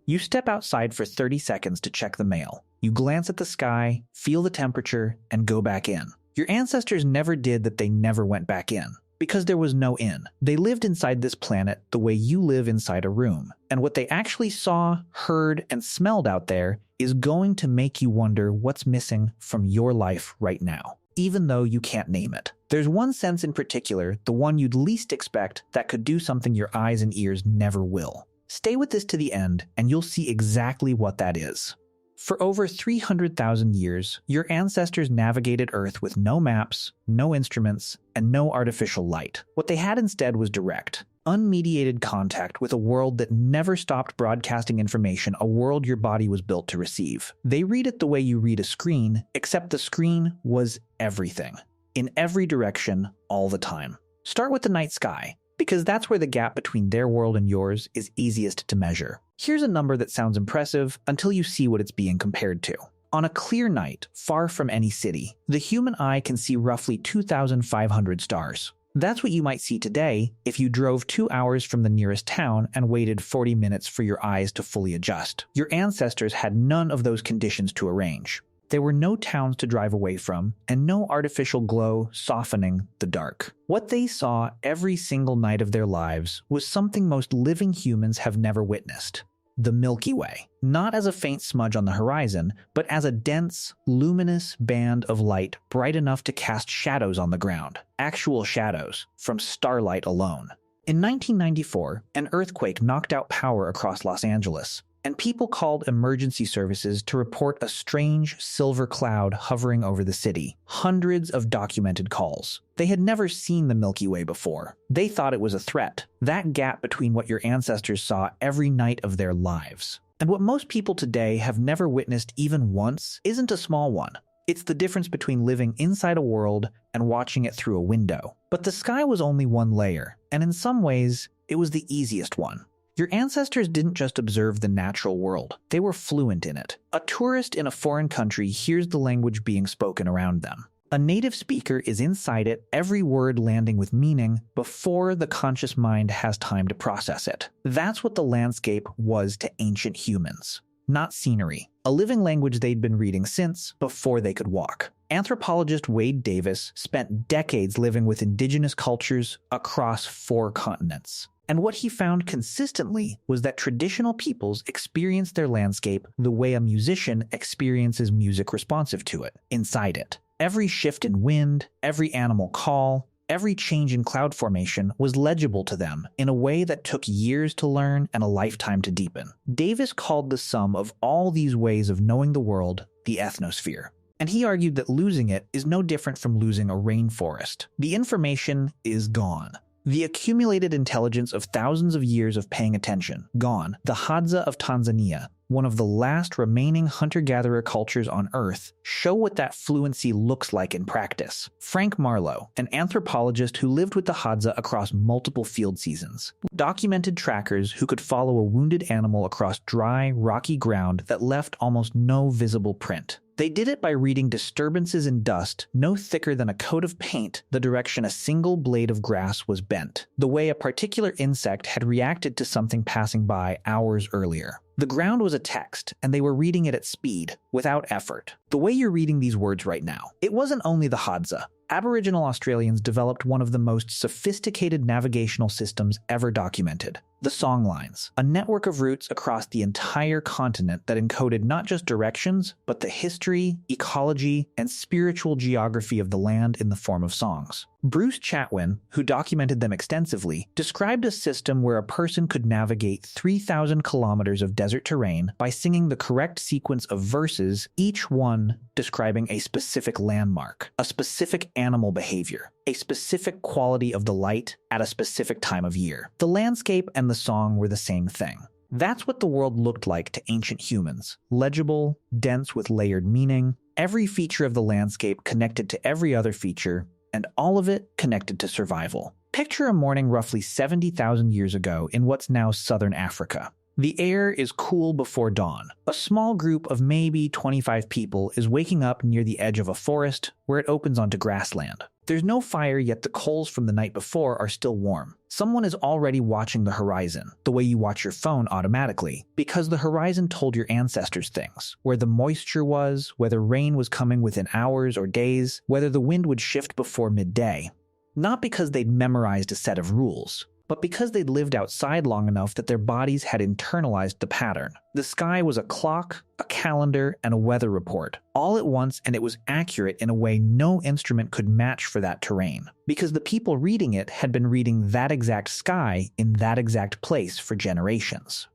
You step outside for 30 seconds to check the mail. You glance at the sky, feel the temperature, and go back in. Your ancestors never did that. They never went back in. Because there was no in. They lived inside this planet the way you live inside a room. And what they actually saw, heard, and smelled out there is going to make you wonder what's missing from your life right now, even though you can't name it. There's one sense in particular, the one you'd least expect, that could do something your eyes and ears never will. Stay with this to the end, and you'll see exactly what that is. For over 300,000 years, your ancestors navigated Earth with no maps, no instruments, and no artificial light. What they had instead was direct, unmediated contact with a world that never stopped broadcasting information, a world your body was built to receive. They read it the way you read a screen, except the screen was everything. In every direction, all the time. Start with the night sky, because that's where the gap between their world and yours is easiest to measure. Here's a number that sounds impressive until you see what it's being compared to. On a clear night, far from any city, the human eye can see roughly 2,500 stars. That's what you might see today if you drove 2 hours from the nearest town and waited 40 minutes for your eyes to fully adjust. Your ancestors had none of those conditions to arrange. There were no towns to drive away from, and no artificial glow softening the dark. What they saw every single night of their lives was something most living humans have never witnessed. The Milky Way. Not as a faint smudge on the horizon, but as a dense, luminous band of light bright enough to cast shadows on the ground. Actual shadows, from starlight alone. In 1994, an earthquake knocked out power across Los Angeles, and people called emergency services to report a strange silver cloud hovering over the city. Hundreds of documented calls. They had never seen the Milky Way before. They thought it was a threat, that gap between what your ancestors saw every night of their lives. And what most people today have never witnessed even once isn't a small one. It's the difference between living inside a world and watching it through a window. But the sky was only one layer, and in some ways, it was the easiest one. Your ancestors didn't just observe the natural world, they were fluent in it. A tourist in a foreign country hears the language being spoken around them. A native speaker is inside it, every word landing with meaning before the conscious mind has time to process it. That's what the landscape was to ancient humans. Not scenery, a living language they'd been reading since before they could walk. Anthropologist Wade Davis spent decades living with indigenous cultures across 4 continents. And what he found consistently was that traditional peoples experienced their landscape the way a musician experiences music responsive to it, inside it. Every shift in wind, every animal call, every change in cloud formation was legible to them in a way that took years to learn and a lifetime to deepen. Davis called the sum of all these ways of knowing the world the ethnosphere. And he argued that losing it is no different from losing a rainforest. The information is gone. The accumulated intelligence of thousands of years of paying attention, gone. The Hadza of Tanzania, one of the last remaining hunter-gatherer cultures on Earth, show what that fluency looks like in practice. Frank Marlowe, an anthropologist who lived with the Hadza across multiple field seasons, documented trackers who could follow a wounded animal across dry, rocky ground that left almost no visible print. They did it by reading disturbances in dust no thicker than a coat of paint the direction a single blade of grass was bent, the way a particular insect had reacted to something passing by hours earlier. The ground was a text, and they were reading it at speed, without effort. The way you're reading these words right now. It wasn't only the Hadza. Aboriginal Australians developed one of the most sophisticated navigational systems ever documented. The songlines, a network of routes across the entire continent that encoded not just directions, but the history, ecology, and spiritual geography of the land in the form of songs. Bruce Chatwin, who documented them extensively, described a system where a person could navigate 3,000 kilometers of desert terrain by singing the correct sequence of verses, each one describing a specific landmark, a specific animal behavior, a specific quality of the light at a specific time of year. The landscape and the song were the same thing. That's what the world looked like to ancient humans. Legible, dense with layered meaning, every feature of the landscape connected to every other feature, and all of it connected to survival. Picture a morning roughly 70,000 years ago in what's now southern Africa. The air is cool before dawn. A small group of maybe 25 people is waking up near the edge of a forest where it opens onto grassland. There's no fire, yet the coals from the night before are still warm. Someone is already watching the horizon, the way you watch your phone automatically, because the horizon told your ancestors things. Where the moisture was, whether rain was coming within hours or days, whether the wind would shift before midday. Not because they'd memorized a set of rules, but because they'd lived outside long enough that their bodies had internalized the pattern. The sky was a clock, a calendar, and a weather report, all at once, and it was accurate in a way no instrument could match for that terrain, because the people reading it had been reading that exact sky in that exact place for generations.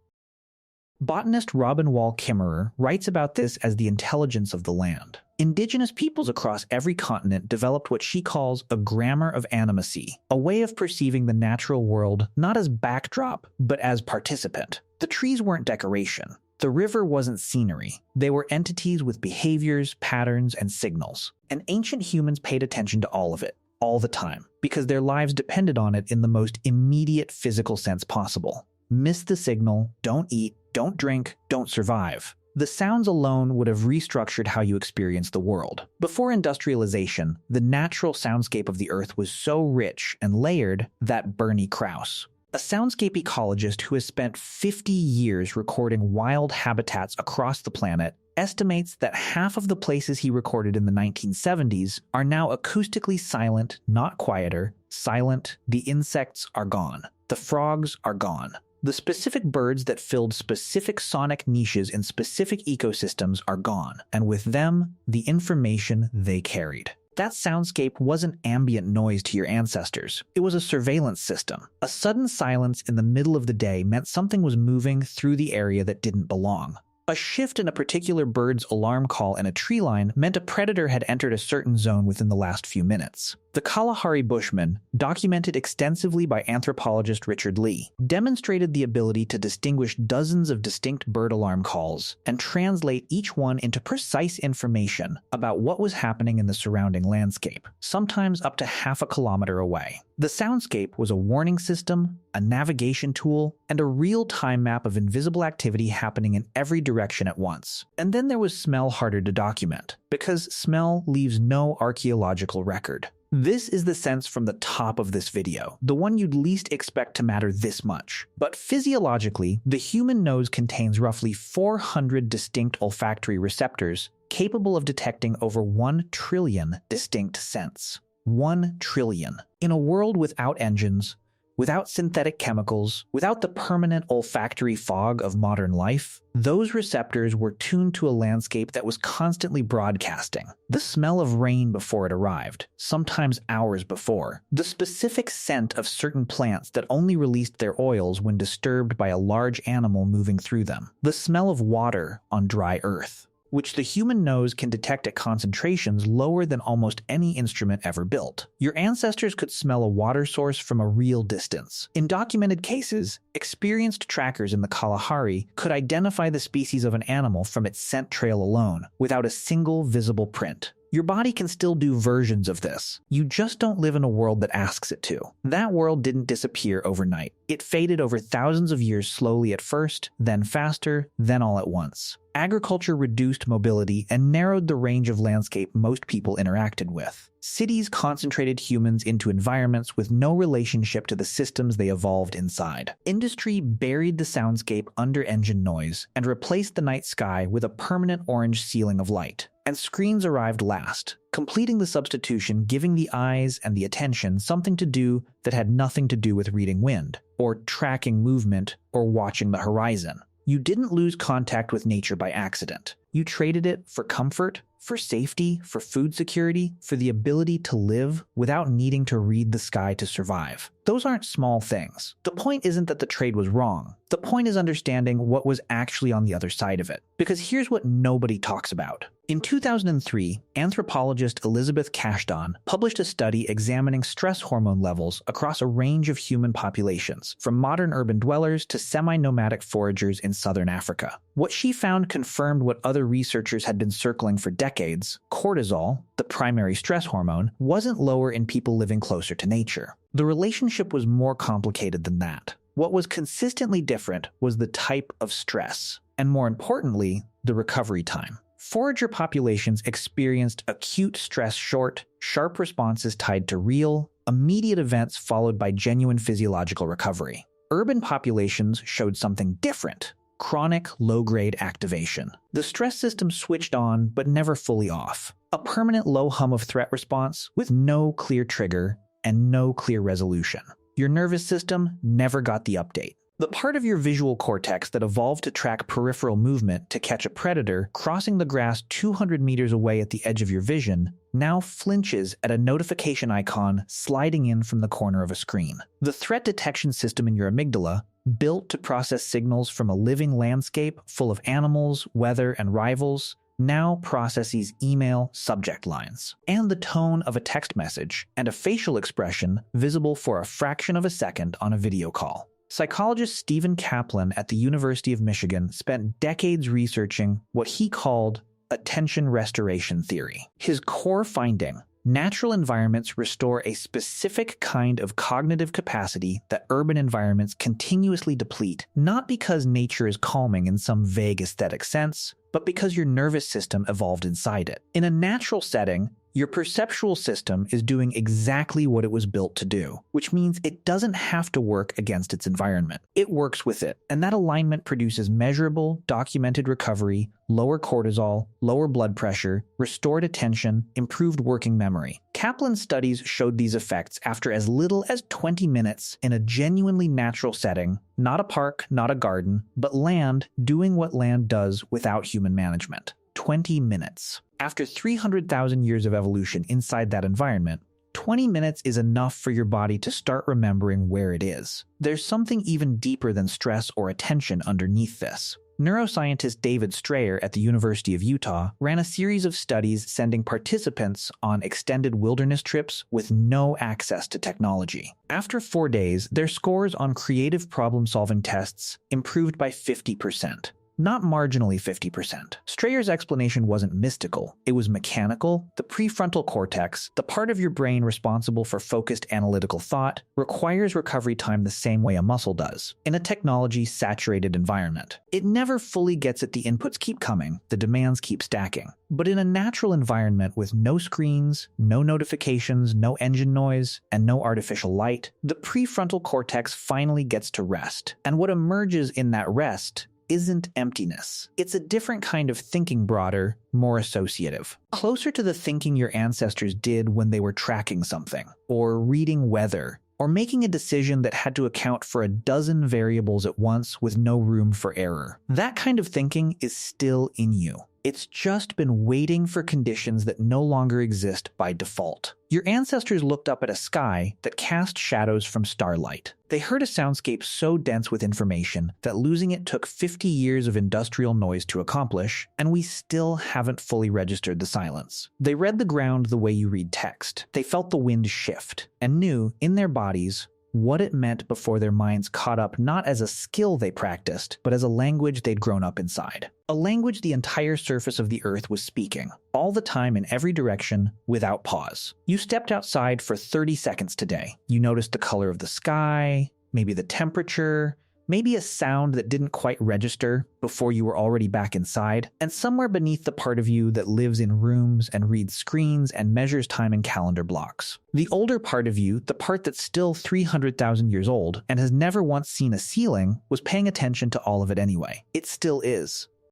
Botanist Robin Wall Kimmerer writes about this as the intelligence of the land. Indigenous peoples across every continent developed what she calls a grammar of animacy, a way of perceiving the natural world not as backdrop, but as participant. The trees weren't decoration. The river wasn't scenery. They were entities with behaviors, patterns, and signals. And ancient humans paid attention to all of it, all the time, because their lives depended on it in the most immediate physical sense possible. Miss the signal, don't eat, don't drink, don't survive. The sounds alone would have restructured how you experience the world. Before industrialization, the natural soundscape of the Earth was so rich and layered that Bernie Krause, a soundscape ecologist who has spent 50 years recording wild habitats across the planet, estimates that half of the places he recorded in the 1970s are now acoustically silent, not quieter, silent. The insects are gone. The frogs are gone. The specific birds that filled specific sonic niches in specific ecosystems are gone, and with them, the information they carried. That soundscape wasn't ambient noise to your ancestors. It was a surveillance system. A sudden silence in the middle of the day meant something was moving through the area that didn't belong. A shift in a particular bird's alarm call in a tree line meant a predator had entered a certain zone within the last few minutes. The Kalahari Bushmen, documented extensively by anthropologist Richard Lee, demonstrated the ability to distinguish dozens of distinct bird alarm calls and translate each one into precise information about what was happening in the surrounding landscape, sometimes up to half a kilometer away. The soundscape was a warning system, a navigation tool, and a real-time map of invisible activity happening in every direction at once. And then there was smell, harder to document, because smell leaves no archaeological record. This is the sense from the top of this video, the one you'd least expect to matter this much. But physiologically, the human nose contains roughly 400 distinct olfactory receptors capable of detecting over 1 trillion distinct scents. 1 trillion. In a world without engines, without synthetic chemicals, without the permanent olfactory fog of modern life, those receptors were tuned to a landscape that was constantly broadcasting. The smell of rain before it arrived, sometimes hours before. The specific scent of certain plants that only released their oils when disturbed by a large animal moving through them. The smell of water on dry earth, which the human nose can detect at concentrations lower than almost any instrument ever built. Your ancestors could smell a water source from a real distance. In documented cases, experienced trackers in the Kalahari could identify the species of an animal from its scent trail alone, without a single visible print. Your body can still do versions of this. You just don't live in a world that asks it to. That world didn't disappear overnight. It faded over thousands of years, slowly at first, then faster, then all at once. Agriculture reduced mobility and narrowed the range of landscape most people interacted with. Cities concentrated humans into environments with no relationship to the systems they evolved inside. Industry buried the soundscape under engine noise and replaced the night sky with a permanent orange ceiling of light. And screens arrived last, completing the substitution, giving the eyes and the attention something to do that had nothing to do with reading wind, or tracking movement, or watching the horizon. You didn't lose contact with nature by accident. You traded it for comfort, for safety, for food security, for the ability to live without needing to read the sky to survive. Those aren't small things. The point isn't that the trade was wrong. The point is understanding what was actually on the other side of it. Because here's what nobody talks about. In 2003, anthropologist Elizabeth Cashdan published a study examining stress hormone levels across a range of human populations, from modern urban dwellers to semi-nomadic foragers in southern Africa. What she found confirmed what other researchers had been circling for decades. Cortisol, the primary stress hormone, wasn't lower in people living closer to nature. The relationship was more complicated than that. What was consistently different was the type of stress, and more importantly, the recovery time. Forager populations experienced acute stress short, sharp responses tied to real, immediate events followed by genuine physiological recovery. Urban populations showed something different: chronic low-grade activation. The stress system switched on but never fully off. A permanent low hum of threat response with no clear trigger and no clear resolution. Your nervous system never got the update. The part of your visual cortex that evolved to track peripheral movement to catch a predator crossing the grass 200 meters away at the edge of your vision now flinches at a notification icon sliding in from the corner of a screen. The threat detection system in your amygdala, built to process signals from a living landscape full of animals, weather, and rivals, now processes email subject lines, and the tone of a text message, and a facial expression visible for a fraction of a second on a video call. Psychologist Stephen Kaplan at the University of Michigan spent decades researching what he called attention restoration theory. His core finding: natural environments restore a specific kind of cognitive capacity that urban environments continuously deplete, not because nature is calming in some vague aesthetic sense, but because your nervous system evolved inside it. In a natural setting, your perceptual system is doing exactly what it was built to do, which means it doesn't have to work against its environment. It works with it, and that alignment produces measurable, documented recovery, lower cortisol, lower blood pressure, restored attention, improved working memory. Kaplan's studies showed these effects after as little as 20 minutes in a genuinely natural setting, not a park, not a garden, but land doing what land does without human management. 20 minutes. After 300,000 years of evolution inside that environment, 20 minutes is enough for your body to start remembering where it is. There's something even deeper than stress or attention underneath this. Neuroscientist David Strayer at the University of Utah ran a series of studies sending participants on extended wilderness trips with no access to technology. After 4 days, their scores on creative problem-solving tests improved by 50%. Not marginally 50%. Strayer's explanation wasn't mystical. It was mechanical. The prefrontal cortex, the part of your brain responsible for focused analytical thought, requires recovery time the same way a muscle does, in a technology-saturated environment. It never fully gets it. The inputs keep coming, the demands keep stacking. But in a natural environment with no screens, no notifications, no engine noise, and no artificial light, the prefrontal cortex finally gets to rest. And what emerges in that rest isn't emptiness. It's a different kind of thinking, broader, more associative. Closer to the thinking your ancestors did when they were tracking something, or reading weather, or making a decision that had to account for a dozen variables at once with no room for error. That kind of thinking is still in you. It's just been waiting for conditions that no longer exist by default. Your ancestors looked up at a sky that cast shadows from starlight. They heard a soundscape so dense with information that losing it took 50 years of industrial noise to accomplish, and we still haven't fully registered the silence. They read the ground the way you read text. They felt the wind shift, and knew, in their bodies, what it meant before their minds caught up not as a skill they practiced, but as a language they'd grown up inside. A language the entire surface of the earth was speaking, all the time in every direction, without pause. You stepped outside for 30 seconds today. You noticed the color of the sky, maybe the temperature, maybe a sound that didn't quite register before you were already back inside, and somewhere beneath the part of you that lives in rooms and reads screens and measures time in calendar blocks. The older part of you, the part that's still 300,000 years old and has never once seen a ceiling, was paying attention to all of it anyway. It still is.